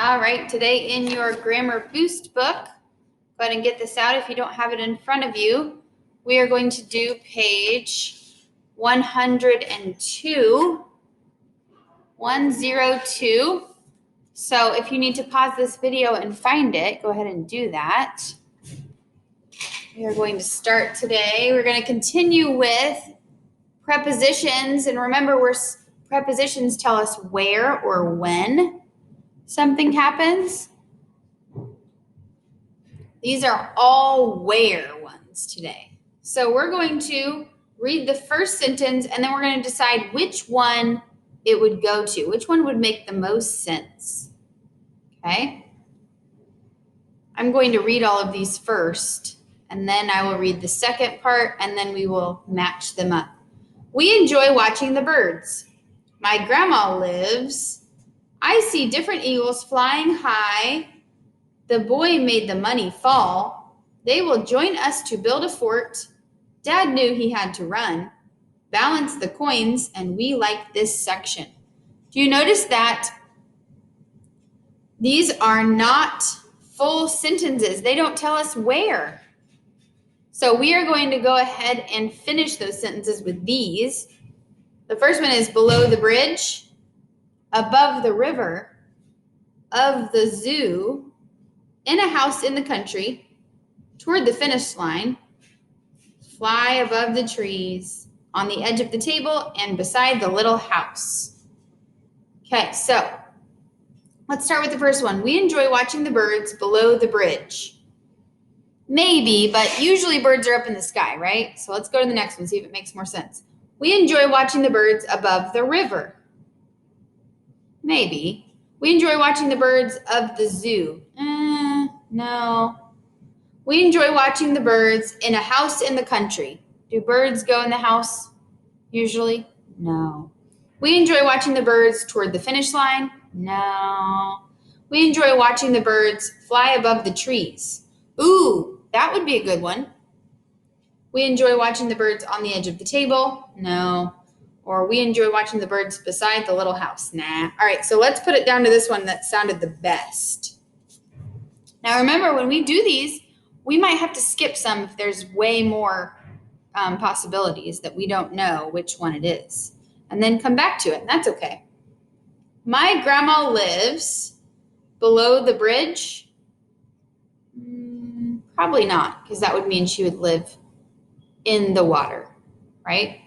All right, today in your Grammar Boost book, go ahead and get this out if you don't have it in front of you. We are going to do page 102. 102. So if you need to pause this video and find it, go ahead and do that. We are going to start today. We're going to continue with prepositions. And remember, prepositions tell us where or when something happens. These are all where ones today. So we're going to read the first sentence and then we're going to decide which one it would go to, which one would make the most sense. Okay? I'm going to read all of these first and then I will read the second part and then we will match them up. We enjoy watching the birds. My grandma lives. I see different eagles flying high. The boy made the money fall. They will join us to build a fort. Dad knew he had to run. Balance the coins, and we like this section. Do you notice that these are not full sentences? They don't tell us where. So we are going to go ahead and finish those sentences with these. The first one is below the bridge, above the river, of the zoo, in a house in the country, toward the finish line, fly above the trees, on the edge of the table, and beside the little house. Okay, so let's start with the first one. We enjoy watching the birds below the bridge. Maybe, but usually birds are up in the sky, right? So let's go to the next one, see if it makes more sense. We enjoy watching the birds above the river. Maybe. We enjoy watching the birds of the zoo. No. We enjoy watching the birds in a house in the country. Do birds go in the house usually? No. We enjoy watching the birds toward the finish line? No. We enjoy watching the birds fly above the trees. Ooh, that would be a good one. We enjoy watching the birds on the edge of the table? No. Or we enjoy watching the birds beside the little house? Nah. All right, so let's put it down to this one that sounded the best. Now remember, when we do these, we might have to skip some if there's way more possibilities that we don't know which one it is. And then come back to it, and that's okay. My grandma lives below the bridge. Probably not, because that would mean she would live in the water, right?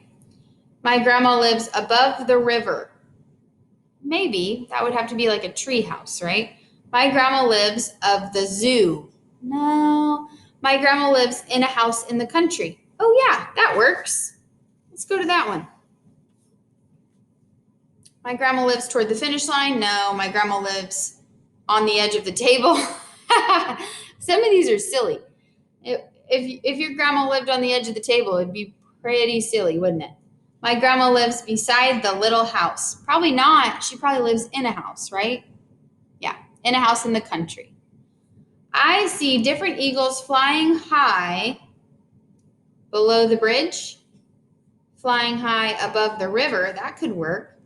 My grandma lives above the river. Maybe that would have to be like a tree house, right? My grandma lives of the zoo. No. My grandma lives in a house in the country. Oh yeah, that works. Let's go to that one. My grandma lives toward the finish line. No, my grandma lives on the edge of the table. Some of these are silly. If your grandma lived on the edge of the table, it'd be pretty silly, wouldn't it? My grandma lives beside the little house. Probably not. She probably lives in a house, right? Yeah, in a house in the country. I see different eagles flying high below the bridge, flying high above the river. That could work.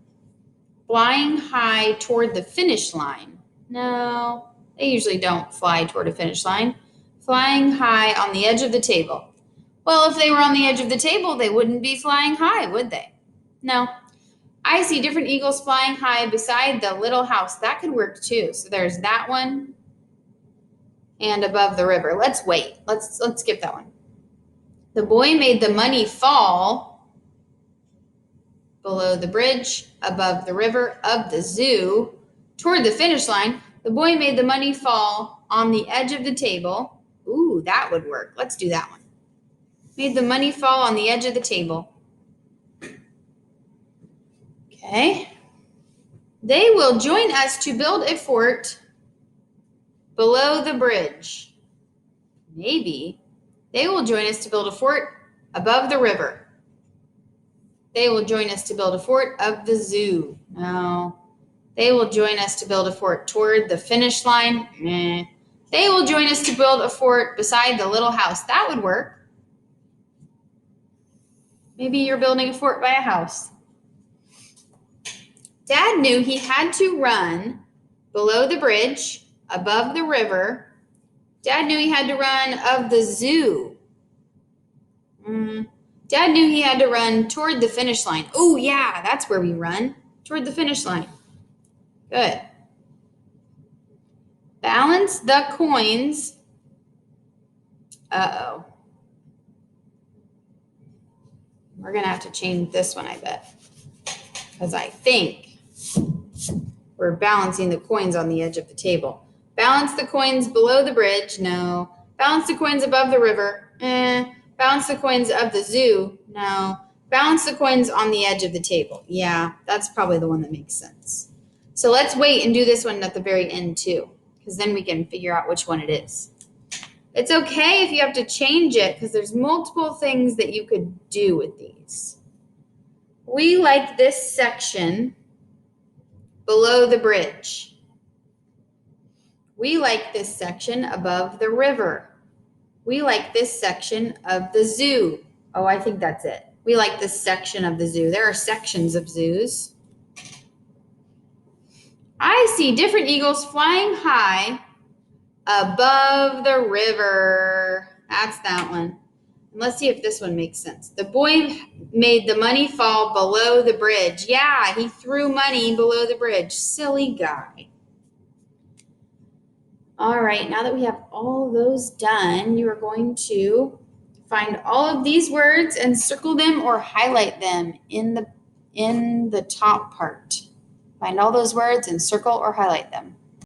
Flying high toward the finish line. No, they usually don't fly toward a finish line. Flying high on the edge of the table. Well, if they were on the edge of the table, they wouldn't be flying high, would they? No. I see different eagles flying high beside the little house. That could work too. So there's that one and above the river. Let's wait. Let's skip that one. The boy made the money fall below the bridge, above the river, of the zoo, toward the finish line. The boy made the money fall on the edge of the table. Ooh, that would work. Let's do that one. Made the money fall on the edge of the table. Okay. They will join us to build a fort below the bridge. Maybe. They will join us to build a fort above the river. They will join us to build a fort of the zoo. No. They will join us to build a fort toward the finish line. Nah. They will join us to build a fort beside the little house. That would work. Maybe you're building a fort by a house. Dad knew he had to run. below the bridge, above the river. Dad knew he had to run of the zoo. Dad knew he had to run toward the finish line. Oh, yeah, that's where we run. Toward the finish line. Good. Balance the coins. Uh-oh. We're going to have to change this one, I bet. Because I think we're balancing the coins on the edge of the table. Balance the coins below the bridge. No. Balance the coins above the river. Balance the coins of the zoo. No. Balance the coins on the edge of the table. Yeah, that's probably the one that makes sense. So let's wait and do this one at the very end too, because then we can figure out which one it is. It's okay if you have to change it, because there's multiple things that you could do with these. We like this section below the bridge. We like this section above the river. We like this section of the zoo. Oh, I think that's it. We like this section of the zoo. There are sections of zoos. I see different eagles flying high above the river. That's that one. And let's see if this one makes sense. The boy made the money fall below the bridge. Yeah, he threw money below the bridge. Silly guy. All right, now that we have all those done, you are going to find all of these words and circle them or highlight them in the top part. Find all those words and circle or highlight them.